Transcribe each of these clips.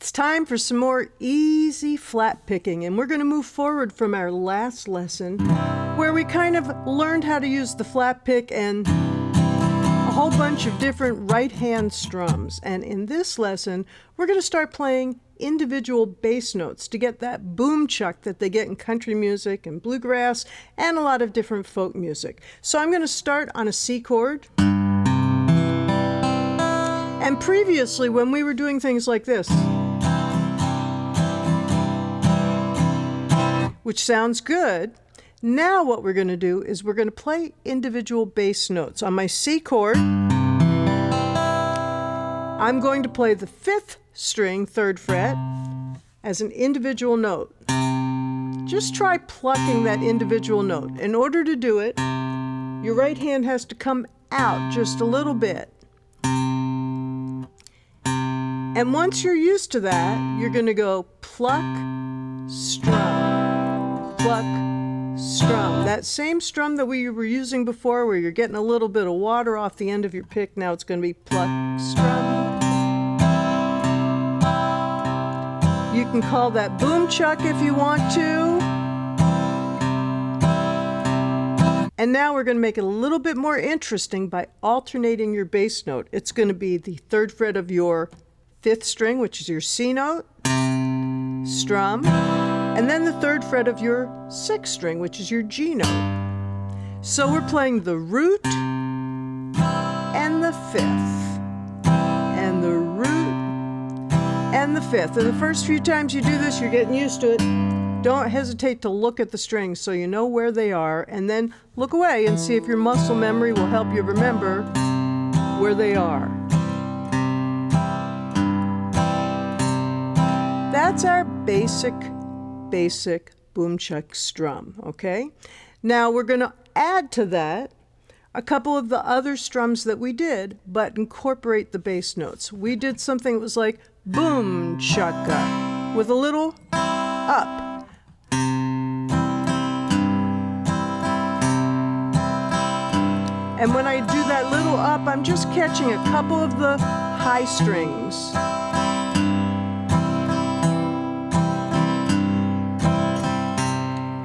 It's time for some more easy flat picking, and we're going to move forward from our last lesson where we kind of learned how to use the flat pick and a whole bunch of different right hand strums. And in this lesson, we're going to start playing individual bass notes to get that boom chuck that they get in country music and bluegrass and a lot of different folk music. So I'm going to start on a C chord. And previously, when we were doing things like this, which sounds good, now what we're going to do is we're going to play individual bass notes. On my C chord, I'm going to play the 5th string, 3rd fret, as an individual note. Just try plucking that individual note. In order to do it, your right hand has to come out just a little bit. And once you're used to that, you're going to go pluck, strum, pluck, strum. That same strum that we were using before where you're getting a little bit of water off the end of your pick, now it's going to be pluck, strum. You can call that boom chuck if you want to. And now we're going to make it a little bit more interesting by alternating your bass note. It's going to be the 3rd fret of your 5th string, which is your C note, strum, and then the 3rd fret of your 6th string, which is your G note. So we're playing the root and the 5th, and the root and the 5th. And the first few times you do this, you're getting used to it. Don't hesitate to look at the strings so you know where they are, and then look away and see if your muscle memory will help you remember where they are. That's our basic boom chuck strum, okay? Now we're going to add to that a couple of the other strums that we did, but incorporate the bass notes. We did something that was like boom chukka with a little up. And when I do that little up, I'm just catching a couple of the high strings.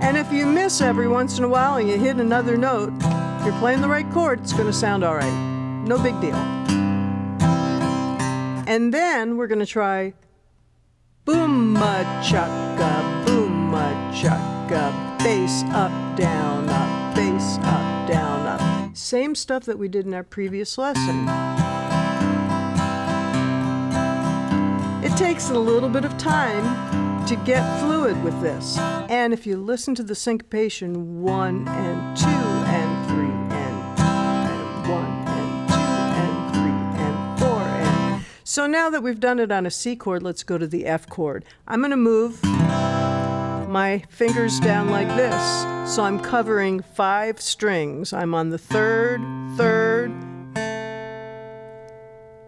And if you miss every once in a while and you hit another note, if you're playing the right chord, it's going to sound all right. No big deal. And then we're going to try boom-a-chukka, boom-a-chukka, bass up, down, up, bass up, down, up. Same stuff that we did in our previous lesson. It takes a little bit of time to get fluid with this. And if you listen to the syncopation, 1 and 2 and 3 and 1 and 2 and 3 and 4 and... So now that we've done it on a C chord, let's go to the F chord. I'm going to move my fingers down like this. So I'm covering 5 strings. I'm on the 3rd,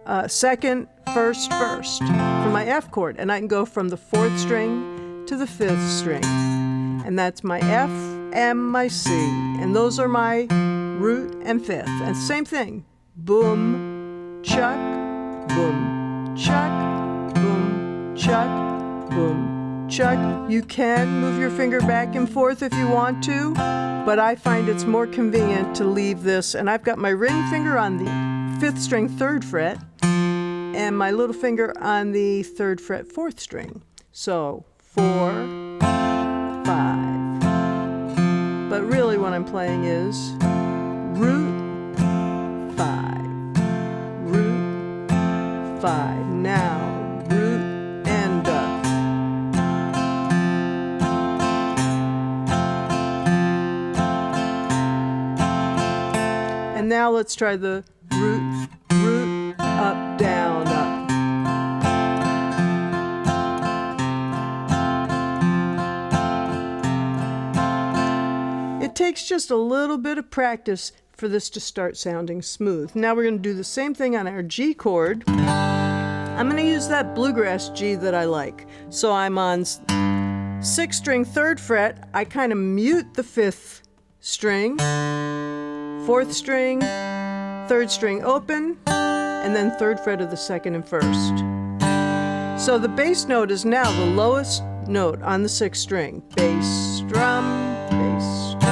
2nd, 1st, 1st for my F chord, and I can go from the 4th string to the 5th string, and that's my F and my C, and those are my root and 5th. And same thing, boom chuck, boom chuck, boom chuck, boom chuck. You can move your finger back and forth if you want to, but I find it's more convenient to leave this, and I've got my ring finger on the 5th string 3rd fret and my little finger on the 3rd fret 4th string. So 4, 5. But really what I'm playing is root 5, root 5. Now root and up. And now let's try the root, up, down, up. It takes just a little bit of practice for this to start sounding smooth. Now we're going to do the same thing on our G chord. I'm going to use that bluegrass G that I like. So I'm on 6th string 3rd fret. I kind of mute the 5th string, 4th string, 3rd string open, and then 3rd fret of the 2nd and 1st. So the bass note is now the lowest note on the 6th string. Bass drum, bass drum.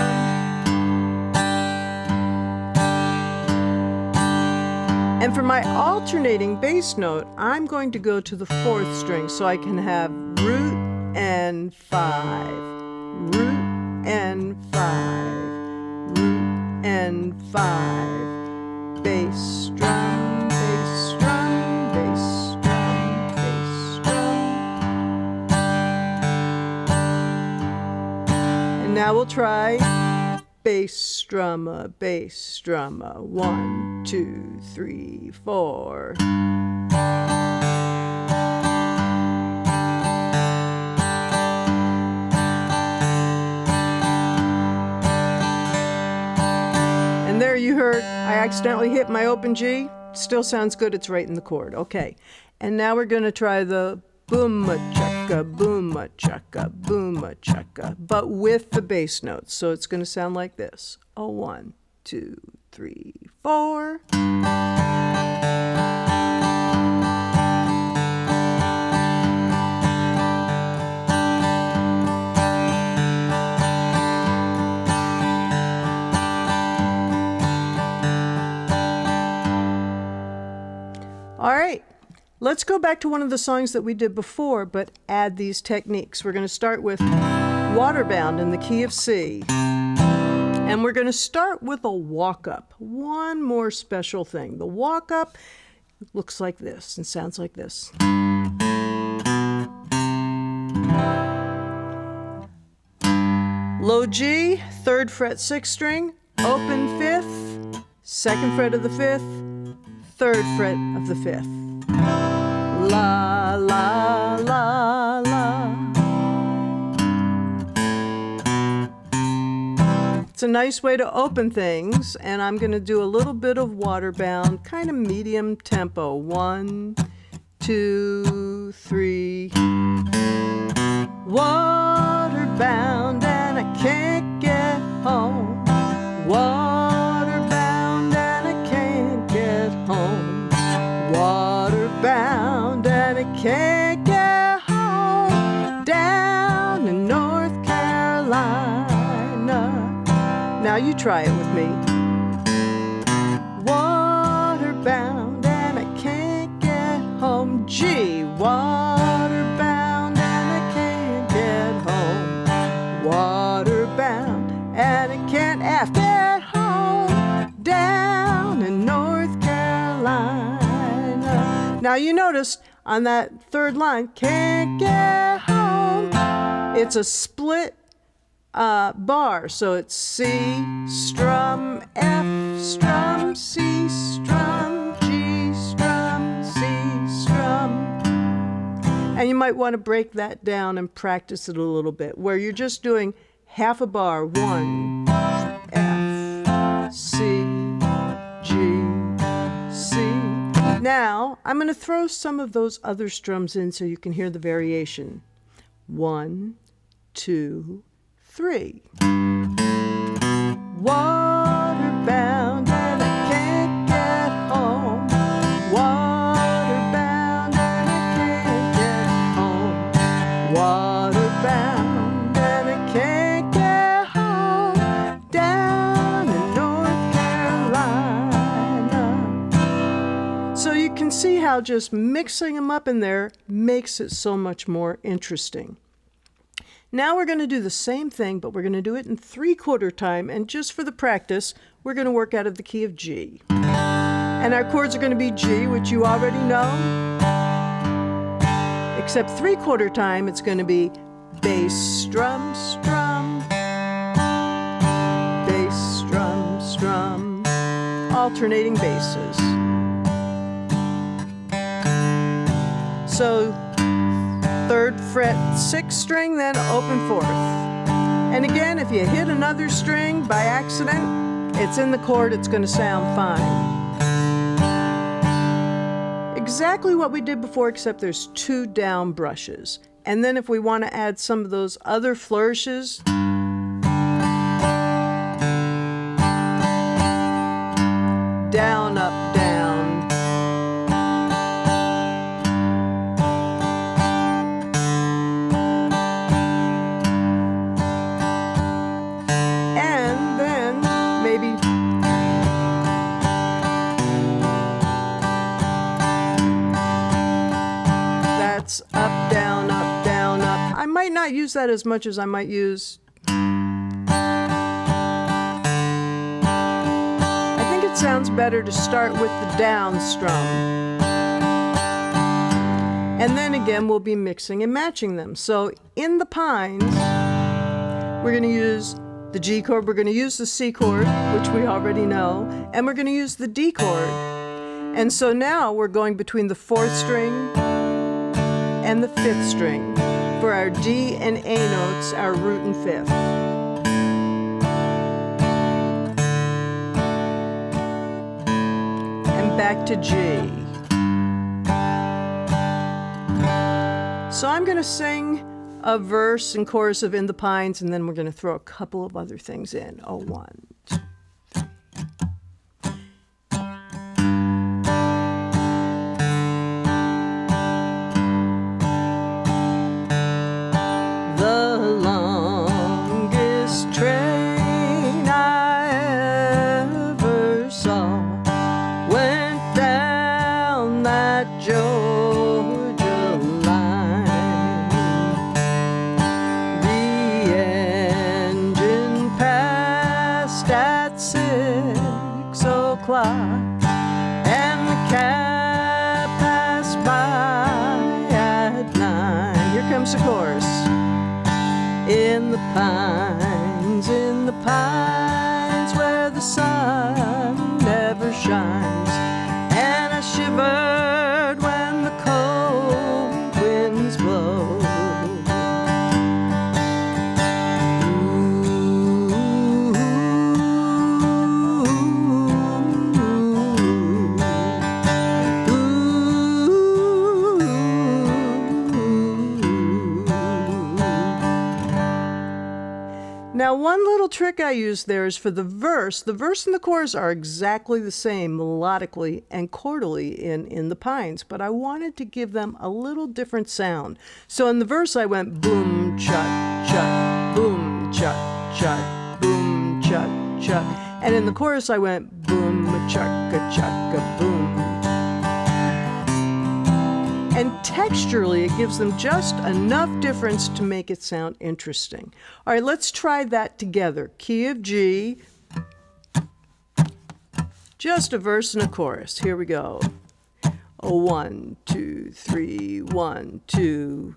And for my alternating bass note, I'm going to go to the 4th string so I can have root and 5, root and 5, root and 5, bass drum, bass drum, bass drum, bass drum. And now we'll try bass drummer, bass drummer. 1, 2, 3, 4. And there you heard, I accidentally hit my open G. Still sounds good, it's right in the chord. Okay, and now we're gonna try the boom-a-chaka, boom-a-chaka, boom-a-chaka, but with the bass notes. So it's gonna sound like this. 1, 2, 3, 4. All right, let's go back to one of the songs that we did before, but add these techniques. We're going to start with Waterbound in the key of C. And we're going to start with a walk-up. One more special thing. The walk-up looks like this and sounds like this. Low G, 3rd fret 6th string, open 5th, 2nd fret of the 5th, 3rd fret of the 5th. La, la, la, la. It's a nice way to open things, and I'm going to do a little bit of Waterbound, kind of medium tempo. 1, 2, 3. Waterbound and I can't get home. Waterbound and I can't get home. Waterbound and I can't get home. Down in North Carolina. Now you try it with me. Waterbound and I can't get home. G. Waterbound and I can't get home. Waterbound and I can't F. Get home. Down in North Carolina. Now you notice on that 3rd line, can't get home. It's a split bar, so it's C, strum, F, strum, C, strum, G, strum, C, strum. And you might want to break that down and practice it a little bit, where you're just doing half a bar. 1, F, C, G, C. Now, I'm going to throw some of those other strums in so you can hear the variation. 1, 2, 3. Waterbound and I can't get home. Waterbound and I can't get home. Waterbound and I can't get home. Down in North Carolina. So you can see how just mixing them up in there makes it so much more interesting. Now we're going to do the same thing, but we're going to do it in 3/4 time, and just for the practice, we're going to work out of the key of G. And our chords are going to be G, which you already know, except 3/4 time, it's going to be bass, strum, strum, bass, strum, strum, alternating basses. So 3rd fret 6th string, then open 4th. And again, if you hit another string by accident, it's in the chord, it's going to sound fine. Exactly what we did before, except there's 2 down brushes. And then if we want to add some of those other flourishes, down, up, down. bounce up, down, up, down, up. I might not use that as much as I might use. I think it sounds better to start with the down strum. And then again, we'll be mixing and matching them. So in the Pines, we're going to use the G chord, we're going to use the C chord, which we already know, and we're going to use the D chord. And so now we're going between the 4th string and the 5th string for our D and A notes, our root and 5th. And back to G. So I'm going to sing a verse and chorus of In the Pines, and then we're going to throw a couple of other things in. Oh, 1, 2, 3. The longest train I ever saw went down that Georgia line. The engine passed at 6 o'clock, and the cab passed by at 9. Here comes the chorus. In the pines, where the sun never shines, and I shivered when the cold winds blow. Now, one little trick I use there is for the verse. The verse and the chorus are exactly the same melodically and chordally in the Pines, but I wanted to give them a little different sound. So in the verse I went boom, chut, chut, boom, chut, chut, boom, chut, chut. And in the chorus I went boom, chugga, chugga, boom. And texturally, it gives them just enough difference to make it sound interesting. All right, let's try that together. Key of G, just a verse and a chorus. Here we go. 1, 2, 3, 1, 2.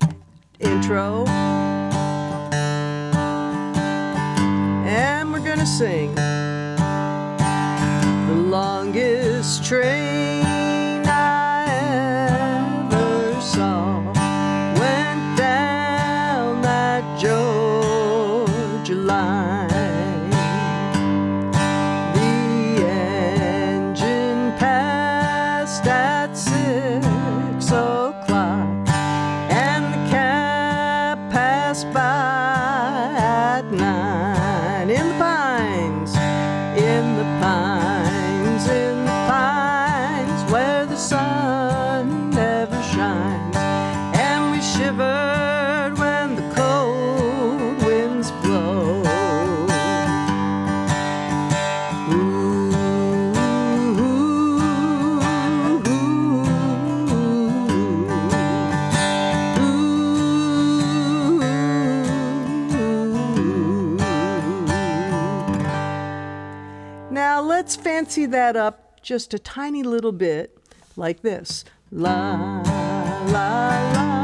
Intro. And we're gonna sing. The longest train went down that Georgia line. The engine passed at 6 o'clock, and the cab passed by at 9. In the pines, in the pines, in the pines, where the sun never shines, and we shivered when the cold winds blow. Ooh, Now let's fancy that up just a tiny little bit, like this. La, la, la.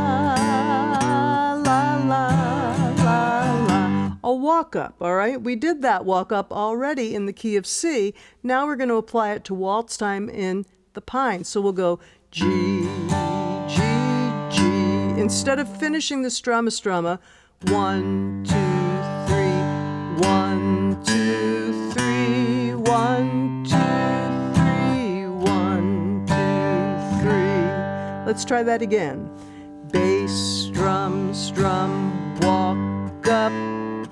A walk up, all right? We did that walk up already in the key of C. Now we're going to apply it to waltz time in the Pines. So we'll go G, G, G. Instead of finishing the strumma, 1, 2, 3, 1, 2, 3, 1, 2, 3, 1, 2, 3. Let's try that again. Bass, strum, strum, walk up.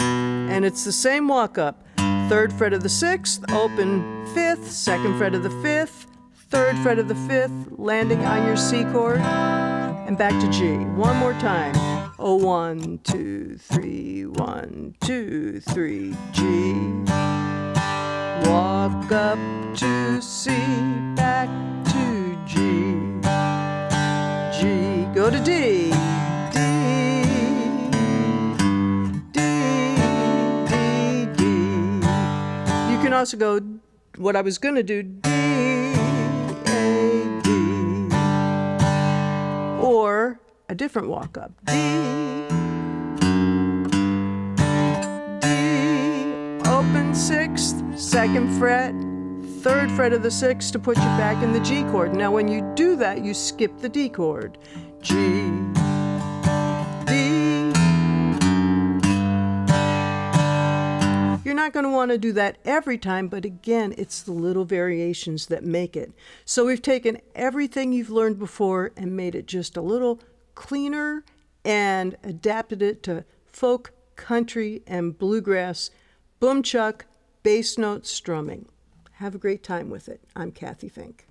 And it's the same walk up. 3rd fret of the 6th, open 5th, 2nd fret of the 5th, 3rd fret of the 5th, landing on your C chord, and back to G. One more time. 1, 2, 3, 1, 2, 3, G. Walk up to C, back to G. G. go to D. D, D, D, D. You can also go, what I was going to do, D, A, D. Or a different walk up, D, D, open sixth, second fret, third fret of the sixth to put you back in the G chord. Now when you do that, you skip the D chord. G, D. You're not going to want to do that every time, but again, it's the little variations that make it. So we've taken everything you've learned before and made it just a little cleaner and adapted it to folk, country, and bluegrass, boom chuck, bass note strumming. Have a great time with it. I'm Kathy Fink.